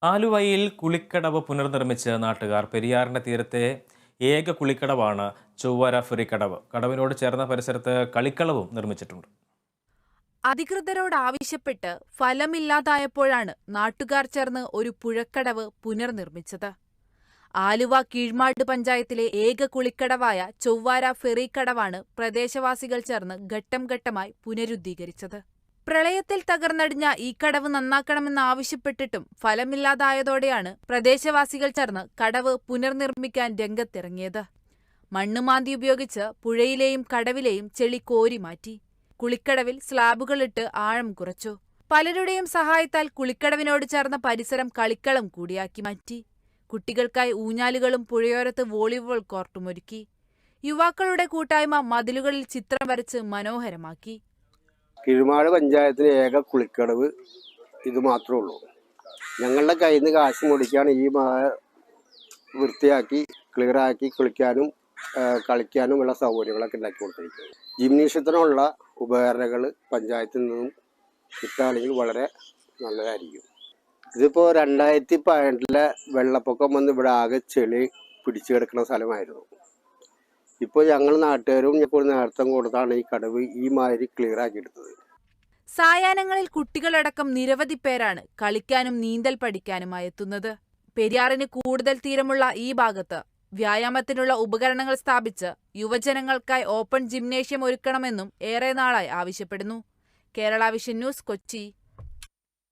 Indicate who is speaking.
Speaker 1: ആലുവയിൽ കുളിക്കടവ് പുനർനിർമ്മിച്ച് നാട്ടുകാർ. പെരിയാറിന്റെ തീരത്തെ ഏക കുളിക്കടവാണ് ചൊവ്വര ഫെറിക്കടവ്. കടവിനോട് ചേർന്ന പരിസരത്ത് കളിക്കളവും നിർമ്മിച്ചിട്ടുണ്ട്.
Speaker 2: അധികൃതരോട് ആവശ്യപ്പെട്ട് ഫലമില്ലാതായപ്പോഴാണ് നാട്ടുകാർ ചേർന്ന് ഒരു പുഴക്കടവ് പുനർനിർമ്മിച്ചത്. ആലുവ കീഴ്മാട് പഞ്ചായത്തിലെ ഏക കുളിക്കടവായ ചൊവ്വാര ഫെറിക്കടവാണ് പ്രദേശവാസികൾ ചേർന്ന് ഘട്ടം ഘട്ടമായി പുനരുദ്ധീകരിച്ചത്. പ്രളയത്തിൽ തകർന്നടിഞ്ഞ ഈ കടവ് നന്നാക്കണമെന്നാവശ്യപ്പെട്ടിട്ടും ഫലമില്ലാതായതോടെയാണ് പ്രദേശവാസികൾ ചേർന്ന് കടവ് പുനർനിർമ്മിക്കാൻ രംഗത്തിറങ്ങിയത്. മണ്ണുമാന്തി ഉപയോഗിച്ച് പുഴയിലെയും കടവിലെയും ചെളി കോരി മാറ്റി. കുളിക്കടവിൽ സ്ലാബുകളിട്ട് ആഴം കുറച്ചു. പലരുടെയും സഹായത്താൽ കുളിക്കടവിനോട് ചേർന്ന പരിസരം കളിക്കളം കൂടിയാക്കി മാറ്റി. കുട്ടികൾക്കായി ഊഞ്ഞാലുകളും പുഴയോരത്ത് വോളിബോൾ കോർട്ടുമൊരുക്കി. യുവാക്കളുടെ കൂട്ടായ്മ മതിലുകളിൽ ചിത്രം വരച്ച് മനോഹരമാക്കി.
Speaker 3: കീഴ്മാട് പഞ്ചായത്തിലെ ഏക കുളിക്കടവ് ഇത് മാത്രമേ ഉള്ളൂ. ഞങ്ങളുടെ കയ്യിൽ നിന്ന് കാശ് മുടിക്കാണ് ഈ വൃത്തിയാക്കി ക്ലിയറാക്കി കുളിക്കാനും കളിക്കാനുമുള്ള സൗകര്യങ്ങളൊക്കെ ഉണ്ടാക്കി കൊടുത്തിരിക്കുന്നത്. ജിംനേഷ്യത്തിനുള്ള ഉപകരണങ്ങൾ പഞ്ചായത്തിൽ നിന്നും കിട്ടുകയാണെങ്കിൽ വളരെ നല്ലതായിരിക്കും. ഇതിപ്പോൾ 2018 വെള്ളപ്പൊക്കം വന്ന് ഇവിടെ ആകെ ചെളി പിടിച്ചു കിടക്കുന്ന സ്ഥലമായിരുന്നു. ഇപ്പോൾ ഞങ്ങൾ നാട്ടുകാരും ഇപ്പോൾ നേതൃത്വം കൊടുത്താണ് ഈ കടവ് ഈ മാതിരി ക്ലിയർ ആക്കി എടുത്തത്.
Speaker 2: സായാഹ്നങ്ങളിൽ കുട്ടികളടക്കം നിരവധി പേരാണ് കളിക്കാനും നീന്തൽ പഠിക്കാനുമായി എത്തുന്നത്. പെരിയാറിന് കൂടുതൽ തീരമുള്ള ഈ ഭാഗത്ത് വ്യായാമത്തിനുള്ള ഉപകരണങ്ങൾ സ്ഥാപിച്ച് യുവജനങ്ങൾക്കായി ഓപ്പൺ ജിംനേഷ്യം ഒരുക്കണമെന്നും ഏറെ നാളായി ആവശ്യപ്പെടുന്നു. Kerala vision news, Kochi.